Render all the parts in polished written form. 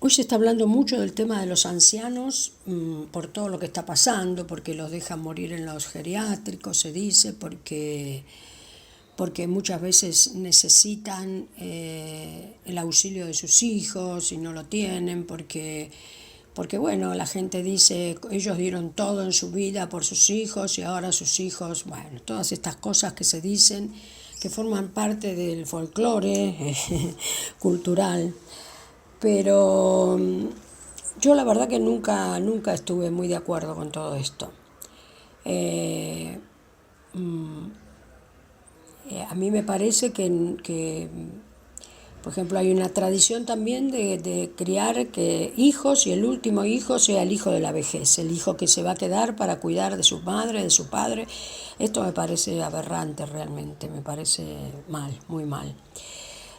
Hoy se está hablando mucho del tema de los ancianos por todo lo que está pasando, porque los dejan morir en los geriátricos, se dice, porque muchas veces necesitan el auxilio de sus hijos y no lo tienen, porque bueno, la gente dice, ellos dieron todo en su vida por sus hijos y ahora sus hijos, bueno, todas estas cosas que se dicen, que forman parte del folclore cultural. Pero yo la verdad que nunca estuve muy de acuerdo con todo esto. Eh, a mí me parece que, por ejemplo, hay una tradición también de criar que hijos y el último hijo sea el hijo de la vejez, el hijo que se va a quedar para cuidar de su madre, de su padre. Esto me parece aberrante realmente, me parece mal, muy mal.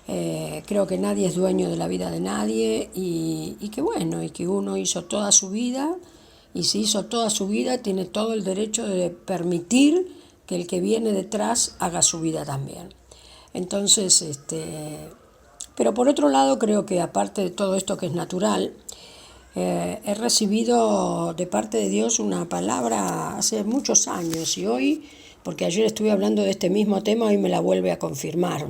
Creo que nadie es dueño de la vida de nadie y que bueno, y que uno hizo toda su vida y si hizo toda su vida tiene todo el derecho de permitir que el que viene detrás haga su vida también. Entonces, pero por otro lado creo que aparte de todo esto que es natural, he recibido de parte de Dios una palabra hace muchos años y hoy, porque ayer estuve hablando de este mismo tema, hoy me la vuelve a confirmar,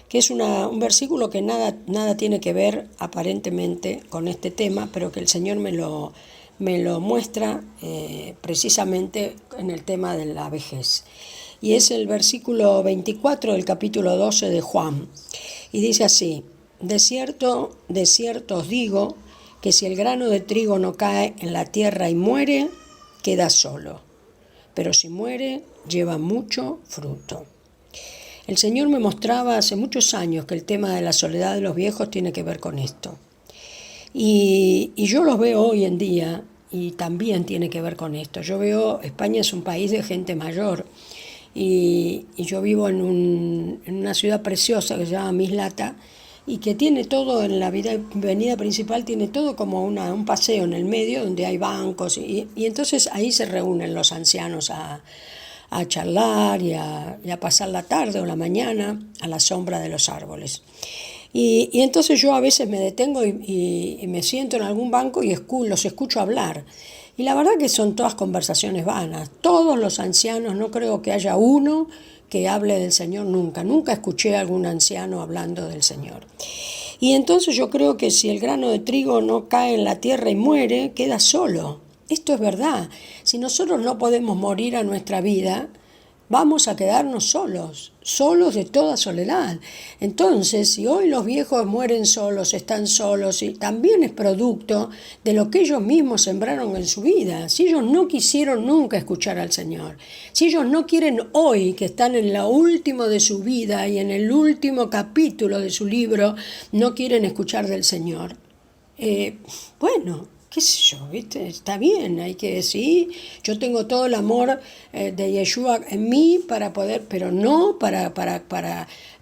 que es un versículo que nada tiene que ver aparentemente con este tema, pero que el Señor me lo muestra precisamente en el tema de la vejez. Y es el versículo 24 del capítulo 12 de Juan. Y dice así: de cierto os digo, que si el grano de trigo no cae en la tierra y muere, queda solo. Pero si muere, lleva mucho fruto. El Señor me mostraba hace muchos años que el tema de la soledad de los viejos tiene que ver con esto. Y yo los veo hoy en día y también tiene que ver con esto. Yo veo, España es un país de gente mayor y yo vivo en una ciudad preciosa que se llama Mislata y que tiene todo en la avenida principal, tiene todo como un paseo en el medio donde hay bancos y entonces ahí se reúnen los ancianos a charlar y a pasar la tarde o la mañana a la sombra de los árboles. Y entonces yo a veces me detengo y me siento en algún banco y los escucho hablar. Y la verdad que son todas conversaciones vanas. Todos los ancianos, no creo que haya uno que hable del Señor nunca. Nunca escuché a algún anciano hablando del Señor. Y entonces yo creo que si el grano de trigo no cae en la tierra y muere, queda solo. Esto es verdad. Si nosotros no podemos morir a nuestra vida, vamos a quedarnos solos de toda soledad. Entonces, si hoy los viejos mueren solos, están solos, y también es producto de lo que ellos mismos sembraron en su vida. Si ellos no quisieron nunca escuchar al Señor, si ellos no quieren hoy, que están en lo último de su vida y en el último capítulo de su libro, no quieren escuchar del Señor, bueno, qué sé yo, ¿viste? Está bien, hay que decir, yo tengo todo el amor de Yeshua en mí para poder, pero no para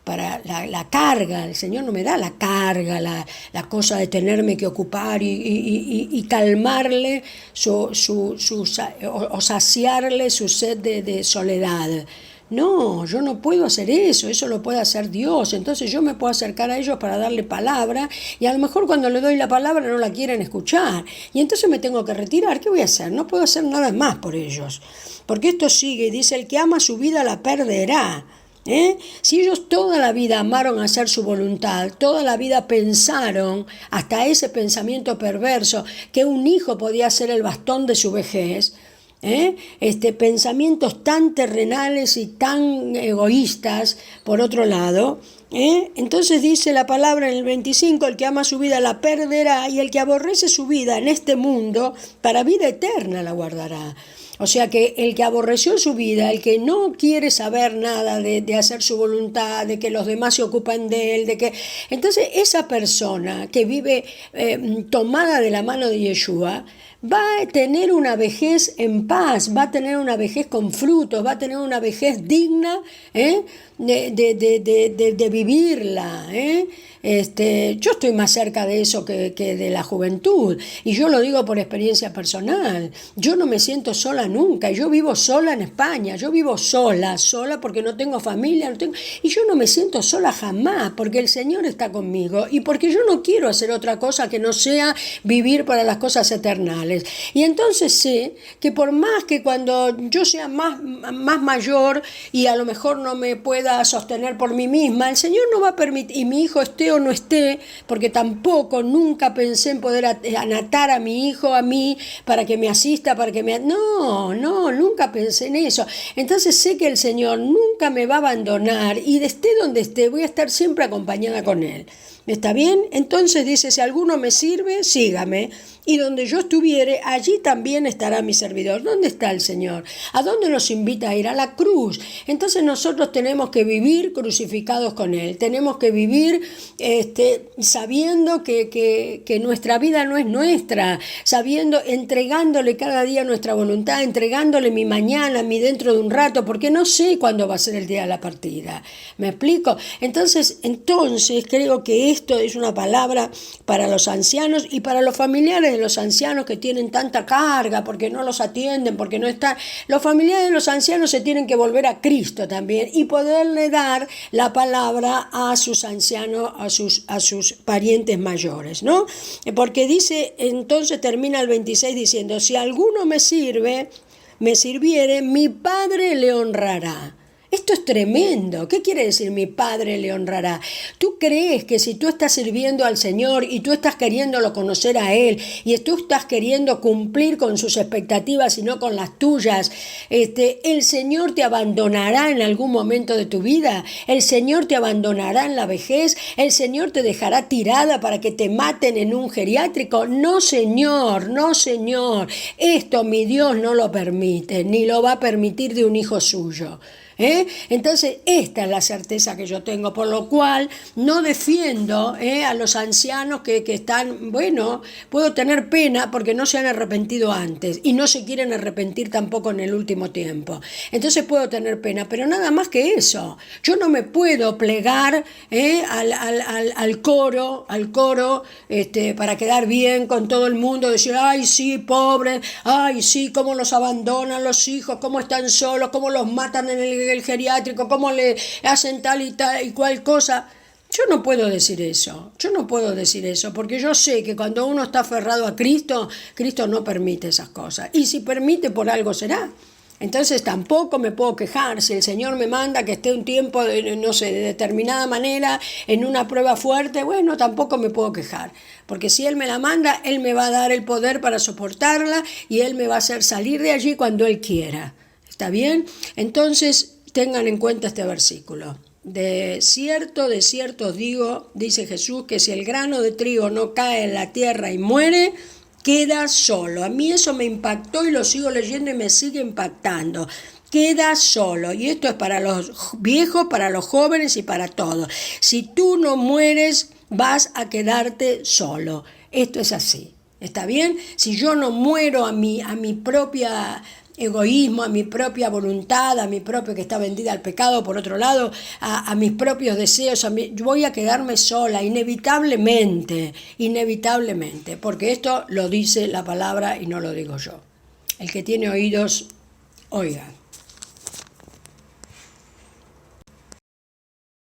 la carga. El Señor no me da la carga, la cosa de tenerme que ocupar y calmarle o saciarle su sed de soledad. No, yo no puedo hacer eso lo puede hacer Dios. Entonces yo me puedo acercar a ellos para darle palabra y a lo mejor cuando le doy la palabra no la quieren escuchar. Y entonces me tengo que retirar. ¿Qué voy a hacer? No puedo hacer nada más por ellos. Porque esto sigue y dice, el que ama su vida la perderá. Si ellos toda la vida amaron hacer su voluntad, toda la vida pensaron, hasta ese pensamiento perverso, que un hijo podía ser el bastón de su vejez, pensamientos tan terrenales y tan egoístas, por otro lado, entonces dice la palabra en el 25, el que ama su vida la perderá y el que aborrece su vida en este mundo, para vida eterna la guardará. O sea que el que aborreció su vida, el que no quiere saber nada de hacer su voluntad, de que los demás se ocupen de él, entonces esa persona que vive tomada de la mano de Yeshua, va a tener una vejez en paz, va a tener una vejez con frutos, va a tener una vejez digna de vivirla. Yo estoy más cerca de eso que de la juventud, y yo lo digo por experiencia personal. Yo no me siento sola nunca, yo vivo sola en España, yo vivo sola porque no tengo familia, y yo no me siento sola jamás, porque el Señor está conmigo y porque yo no quiero hacer otra cosa que no sea vivir para las cosas eternales. Y entonces sé que por más que cuando yo sea más mayor y a lo mejor no me pueda sostener por mí misma, el Señor no va a permitir, y mi hijo esté o no esté, porque tampoco nunca pensé en poder anatar a mi hijo a mí para que me asista, No, nunca pensé en eso. Entonces sé que el Señor nunca me va a abandonar, y esté donde esté voy a estar siempre acompañada con Él. ¿Está bien? Entonces dice, si alguno me sirve, sígame, y donde yo estuviere, allí también estará mi servidor. ¿Dónde está el Señor? ¿A dónde nos invita a ir? A la cruz. Entonces nosotros tenemos que vivir crucificados con Él. Tenemos que vivir sabiendo que nuestra vida no es nuestra, sabiendo, entregándole cada día nuestra voluntad, entregándole mi mañana, mi dentro de un rato, porque no sé cuándo va a ser el día de la partida. ¿Me explico? Entonces creo que esto es una palabra para los ancianos y para los familiares de los ancianos que tienen tanta carga, porque no los atienden, porque no están. Los familiares de los ancianos se tienen que volver a Cristo también y poderle dar la palabra a sus ancianos, a sus parientes mayores, ¿no? Porque dice, entonces termina el 26 diciendo, si alguno me sirviere, mi Padre le honrará. Esto es tremendo. ¿Qué quiere decir mi Padre le honrará? ¿Tú crees que si tú estás sirviendo al Señor y tú estás queriéndolo conocer a Él y tú estás queriendo cumplir con sus expectativas y no con las tuyas, el Señor te abandonará en algún momento de tu vida? ¿El Señor te abandonará en la vejez? ¿El Señor te dejará tirada para que te maten en un geriátrico? No, Señor, no, Señor. Esto mi Dios no lo permite, ni lo va a permitir de un hijo suyo. Entonces esta es la certeza que yo tengo, por lo cual no defiendo a los ancianos que están, puedo tener pena porque no se han arrepentido antes y no se quieren arrepentir tampoco en el último tiempo. Entonces puedo tener pena, pero nada más que eso. Yo no me puedo plegar al coro para quedar bien con todo el mundo, decir, ay sí, pobre, ay sí, cómo los abandonan los hijos, cómo están solos, cómo los matan en el geriátrico, cómo le hacen tal y cual cosa. Yo no puedo decir eso, porque yo sé que cuando uno está aferrado a Cristo, Cristo no permite esas cosas, y si permite por algo será. Entonces tampoco me puedo quejar si el Señor me manda que esté un tiempo, de determinada manera, en una prueba fuerte, tampoco me puedo quejar, porque si Él me la manda, Él me va a dar el poder para soportarla y Él me va a hacer salir de allí cuando Él quiera. ¿Está bien? Entonces tengan en cuenta este versículo. De cierto os digo, dice Jesús, que si el grano de trigo no cae en la tierra y muere, queda solo. A mí eso me impactó y lo sigo leyendo y me sigue impactando. Queda solo. Y esto es para los viejos, para los jóvenes y para todos. Si tú no mueres, vas a quedarte solo. Esto es así. ¿Está bien? Si yo no muero a mi propia egoísmo, a mi propia voluntad, a mi propio que está vendida al pecado, por otro lado, a mis propios deseos, yo voy a quedarme sola, inevitablemente, porque esto lo dice la palabra y no lo digo yo. El que tiene oídos, oiga.